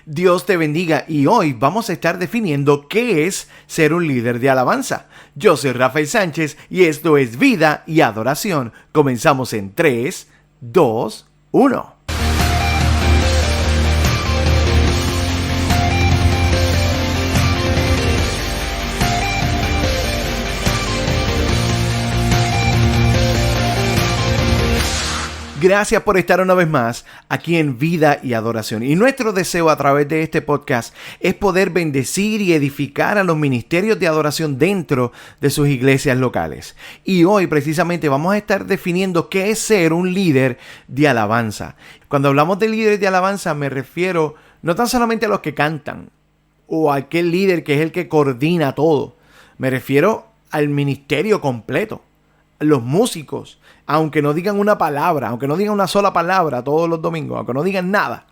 Dios te bendiga y hoy vamos a estar definiendo qué es ser un líder de alabanza. Yo soy Rafael Sánchez y esto es Vida y Adoración. Comenzamos en 3, 2, 1. Gracias por estar una vez más aquí en Vida y Adoración. Y nuestro deseo a través de este podcast es poder bendecir y edificar a los ministerios de adoración dentro de sus iglesias locales. Y hoy precisamente vamos a estar definiendo qué es ser un líder de alabanza. Cuando hablamos de líderes de alabanza me refiero no tan solamente a los que cantan o a aquel líder que es el que coordina todo. Me refiero al ministerio completo. Los músicos, aunque no digan una palabra, aunque no digan una sola palabra todos los domingos, aunque no digan nada,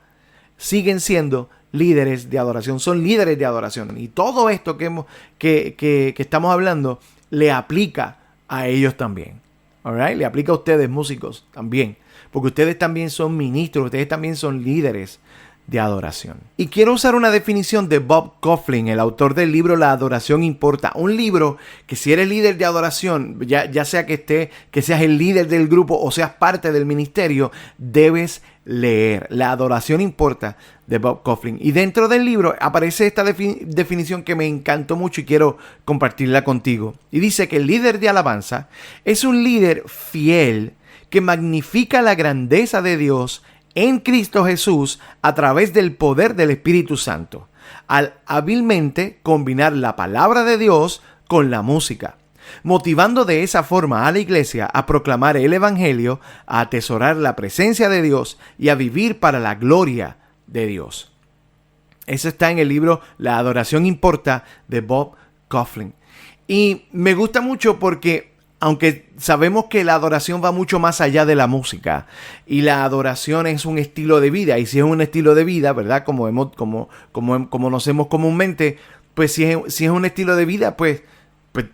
siguen siendo líderes de adoración, son líderes de adoración. Y todo esto que estamos hablando le aplica a ellos también. Alright, le aplica a ustedes músicos también, porque ustedes también son ministros, ustedes también son líderes de adoración. Y quiero usar una definición de Bob Kauflin, el autor del libro La Adoración Importa. Un libro que si eres líder de adoración, ya sea que seas el líder del grupo o seas parte del ministerio, debes leer. La Adoración Importa de Bob Kauflin. Y dentro del libro aparece esta definición que me encantó mucho y quiero compartirla contigo. Y dice que el líder de alabanza es un líder fiel que magnifica la grandeza de Dios en Cristo Jesús a través del poder del Espíritu Santo, al hábilmente combinar la palabra de Dios con la música, motivando de esa forma a la iglesia a proclamar el Evangelio, a atesorar la presencia de Dios y a vivir para la gloria de Dios. Eso está en el libro La Adoración Importa de Bob Kauflin. Y me gusta mucho porque aunque sabemos que la adoración va mucho más allá de la música y la adoración es un estilo de vida, y si es un estilo de vida, ¿verdad? Como conocemos comúnmente, pues si es un estilo de vida, pues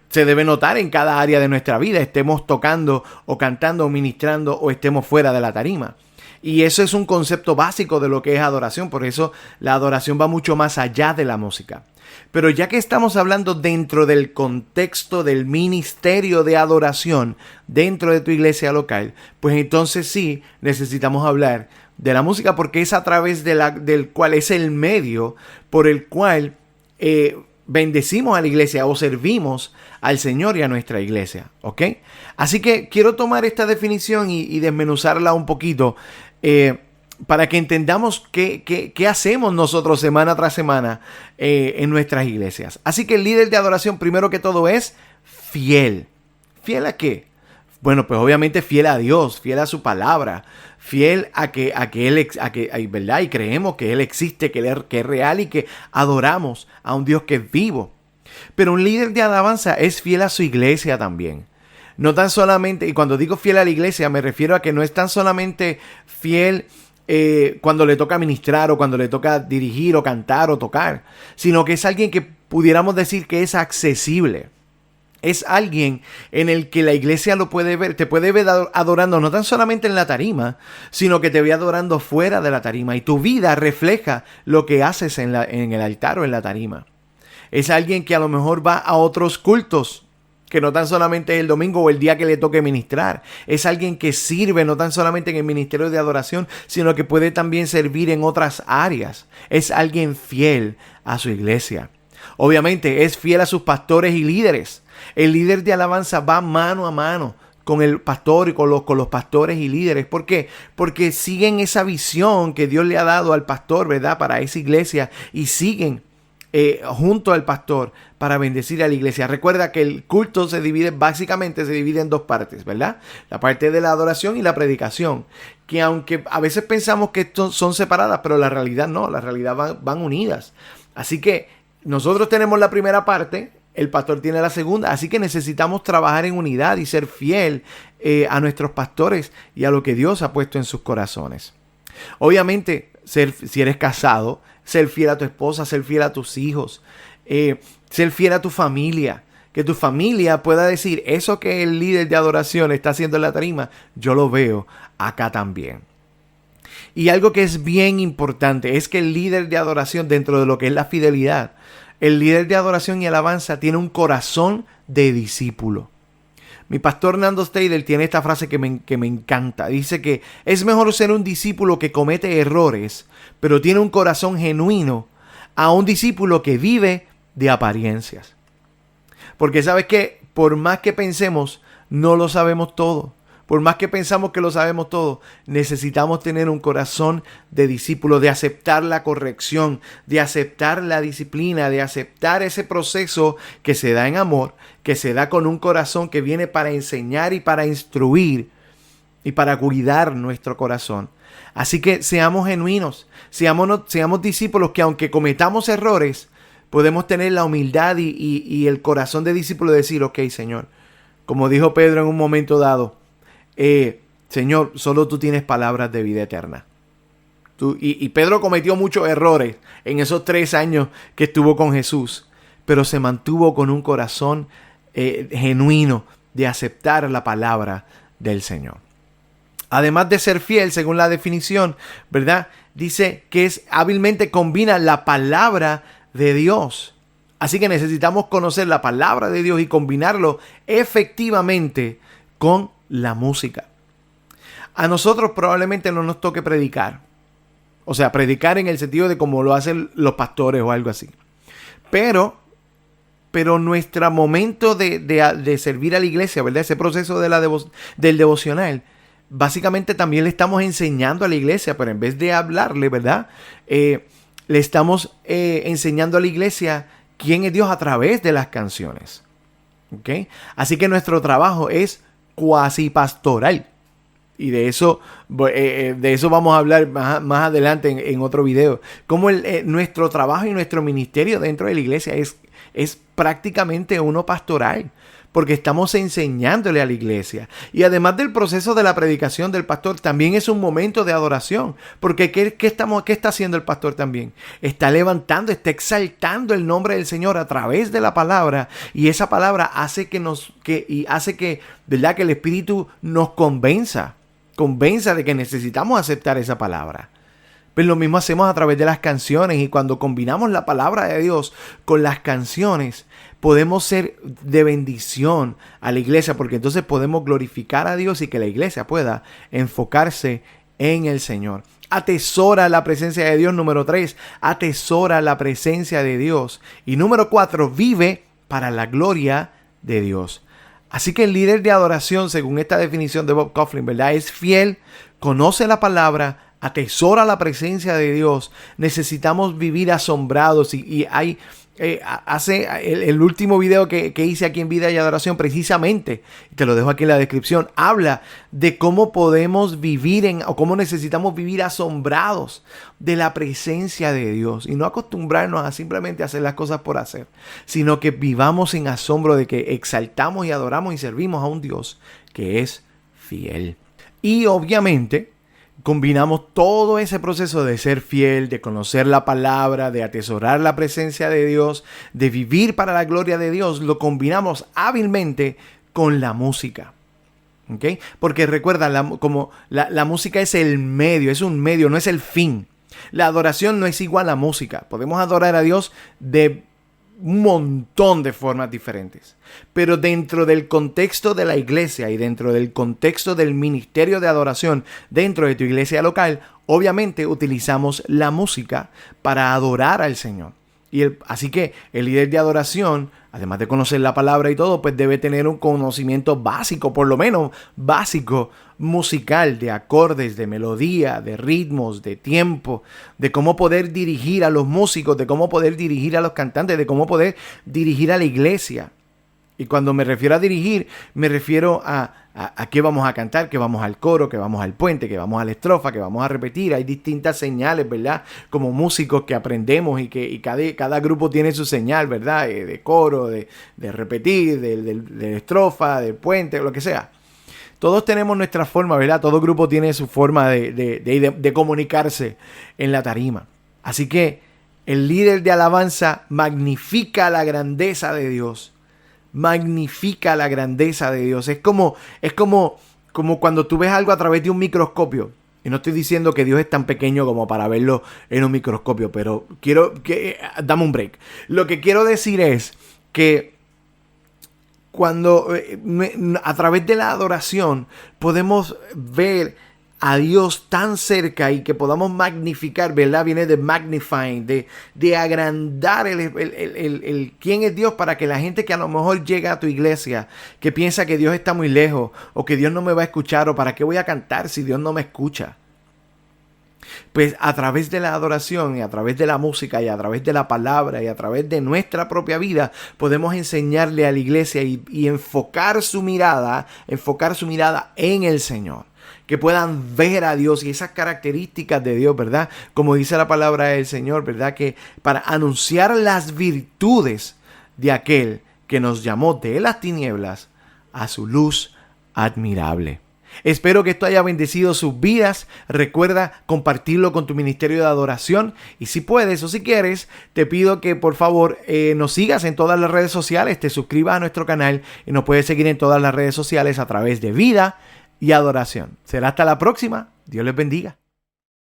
se debe notar en cada área de nuestra vida, estemos tocando o cantando o ministrando o estemos fuera de la tarima. Y eso es un concepto básico de lo que es adoración, por eso la adoración va mucho más allá de la música. Pero ya que estamos hablando dentro del contexto del ministerio de adoración dentro de tu iglesia local, pues entonces sí necesitamos hablar de la música porque es a través del cual es el medio por el cual bendecimos a la iglesia o servimos al Señor y a nuestra iglesia, ¿ok? Así que quiero tomar esta definición y desmenuzarla un poquito para que entendamos qué hacemos nosotros semana tras semana en nuestras iglesias. Así que el líder de adoración, primero que todo, es fiel. ¿Fiel a qué? Bueno, pues obviamente fiel a Dios, fiel a su palabra, fiel a que Él, ¿verdad? Y creemos que Él existe, que es real y que adoramos a un Dios que es vivo. Pero un líder de alabanza es fiel a su iglesia también. No tan solamente, y cuando digo fiel a la iglesia, me refiero a que no es tan solamente fiel cuando le toca ministrar o cuando le toca dirigir o cantar o tocar, sino que es alguien que pudiéramos decir que es accesible. Es alguien en el que la iglesia lo puede ver, te puede ver adorando no tan solamente en la tarima, sino que te ve adorando fuera de la tarima y tu vida refleja lo que haces en el altar o en la tarima. Es alguien que a lo mejor va a otros cultos, que no tan solamente el domingo o el día que le toque ministrar. Es alguien que sirve no tan solamente en el ministerio de adoración, sino que puede también servir en otras áreas. Es alguien fiel a su iglesia. Obviamente es fiel a sus pastores y líderes. El líder de alabanza va mano a mano con el pastor y con los pastores y líderes. ¿Por qué? Porque siguen esa visión que Dios le ha dado al pastor, ¿verdad? Para esa iglesia y siguen junto al pastor para bendecir a la iglesia. Recuerda que el culto básicamente se divide en dos partes, ¿verdad? La parte de la adoración y la predicación, que aunque a veces pensamos que son separadas, pero la realidad no, la realidad van unidas. Así que nosotros tenemos la primera parte, el pastor tiene la segunda, así que necesitamos trabajar en unidad y ser fiel a nuestros pastores y a lo que Dios ha puesto en sus corazones. Obviamente, si eres casado, ser fiel a tu esposa, ser fiel a tus hijos, ser fiel a tu familia. Que tu familia pueda decir, eso que el líder de adoración está haciendo en la tarima, yo lo veo acá también. Y algo que es bien importante es que el líder de adoración, dentro de lo que es la fidelidad, el líder de adoración y alabanza tiene un corazón de discípulo. Mi pastor Nando Stader tiene esta frase que me encanta. Dice que es mejor ser un discípulo que comete errores, pero tiene un corazón genuino, a un discípulo que vive de apariencias. Porque sabes que por más que pensemos, no lo sabemos todo. Por más que pensamos que lo sabemos todo, necesitamos tener un corazón de discípulo, de aceptar la corrección, de aceptar la disciplina, de aceptar ese proceso que se da en amor, que se da con un corazón que viene para enseñar y para instruir y para cuidar nuestro corazón. Así que seamos genuinos, seamos discípulos que aunque cometamos errores, podemos tener la humildad y el corazón de discípulo de decir, ok, Señor, como dijo Pedro en un momento dado, Señor, solo tú tienes palabras de vida eterna. Y Pedro cometió muchos errores en esos 3 años que estuvo con Jesús, pero se mantuvo con un corazón genuino de aceptar la palabra del Señor. Además de ser fiel, según la definición, ¿verdad? Dice que hábilmente combina la palabra de Dios. Así que necesitamos conocer la palabra de Dios y combinarlo efectivamente con la música. A nosotros probablemente no nos toque predicar. O sea, predicar en el sentido de como lo hacen los pastores o algo así. Pero nuestro momento de servir a la iglesia, ¿verdad? Ese proceso del devocional, básicamente también le estamos enseñando a la iglesia, pero en vez de hablarle, ¿verdad? Le estamos enseñando a la iglesia quién es Dios a través de las canciones. ¿Ok? Así que nuestro trabajo es cuasi pastoral. Y de eso vamos a hablar más adelante en otro video. Como nuestro trabajo y nuestro ministerio dentro de la iglesia es prácticamente uno pastoral. Porque estamos enseñándole a la iglesia. Y además del proceso de la predicación del pastor, también es un momento de adoración. Porque ¿qué está haciendo el pastor también? Está levantando, está exaltando el nombre del Señor a través de la palabra. Y esa palabra hace que ¿verdad? Que el Espíritu nos convenza de que necesitamos aceptar esa palabra. Pues lo mismo hacemos a través de las canciones, y cuando combinamos la palabra de Dios con las canciones, podemos ser de bendición a la iglesia, porque entonces podemos glorificar a Dios y que la iglesia pueda enfocarse en el Señor. Atesora la presencia de Dios. Número 3, atesora la presencia de Dios. Y número 4, vive para la gloria de Dios. Así que el líder de adoración, según esta definición de Bob Kauflin, ¿verdad? Es fiel, conoce la palabra, atesora la presencia de Dios. Necesitamos vivir asombrados y hay... hace el último video que hice aquí en Vida y Adoración, precisamente, te lo dejo aquí en la descripción, habla de cómo podemos vivir o cómo necesitamos vivir asombrados de la presencia de Dios y no acostumbrarnos a simplemente hacer las cosas por hacer, sino que vivamos en asombro de que exaltamos y adoramos y servimos a un Dios que es fiel. Y obviamente combinamos todo ese proceso de ser fiel, de conocer la palabra, de atesorar la presencia de Dios, de vivir para la gloria de Dios, lo combinamos hábilmente con la música. ¿Okay? Porque recuerda, la música es el medio, es un medio, no es el fin. La adoración no es igual a la música. Podemos adorar a Dios de un montón de formas diferentes. Pero dentro del contexto de la iglesia y dentro del contexto del ministerio de adoración dentro de tu iglesia local, obviamente utilizamos la música para adorar al Señor. Así que el líder de adoración, además de conocer la palabra y todo, pues debe tener un conocimiento básico, por lo menos básico, musical, de acordes, de melodía, de ritmos, de tiempo, de cómo poder dirigir a los músicos, de cómo poder dirigir a los cantantes, de cómo poder dirigir a la iglesia. Y cuando me refiero a dirigir, me refiero a qué vamos a cantar, que vamos al coro, que vamos al puente, que vamos a la estrofa, que vamos a repetir. Hay distintas señales, ¿verdad? Como músicos que aprendemos y cada grupo tiene su señal, ¿verdad? De coro, de repetir, de estrofa, del puente, lo que sea. Todos tenemos nuestra forma, ¿verdad? Todo grupo tiene su forma de comunicarse en la tarima. Así que el líder de alabanza magnifica la grandeza de Dios. Magnifica la grandeza de Dios. Es como cuando tú ves algo a través de un microscopio. Y no estoy diciendo que Dios es tan pequeño como para verlo en un microscopio, pero dame un break. Lo que quiero decir es que cuando a través de la adoración podemos ver a Dios tan cerca y que podamos magnificar, ¿verdad? Viene de magnifying, de agrandar el quién es Dios, para que la gente que a lo mejor llega a tu iglesia, que piensa que Dios está muy lejos o que Dios no me va a escuchar, o para qué voy a cantar si Dios no me escucha. Pues a través de la adoración y a través de la música y a través de la palabra y a través de nuestra propia vida podemos enseñarle a la iglesia y enfocar su mirada en el Señor. Que puedan ver a Dios y esas características de Dios, ¿verdad? Como dice la palabra del Señor, ¿verdad? Que para anunciar las virtudes de aquel que nos llamó de las tinieblas a su luz admirable. Espero que esto haya bendecido sus vidas. Recuerda compartirlo con tu ministerio de adoración. Y si puedes o si quieres, te pido que por favor nos sigas en todas las redes sociales, te suscribas a nuestro canal y nos puedes seguir en todas las redes sociales a través de Vida y Adoración. Será hasta la próxima. Dios les bendiga.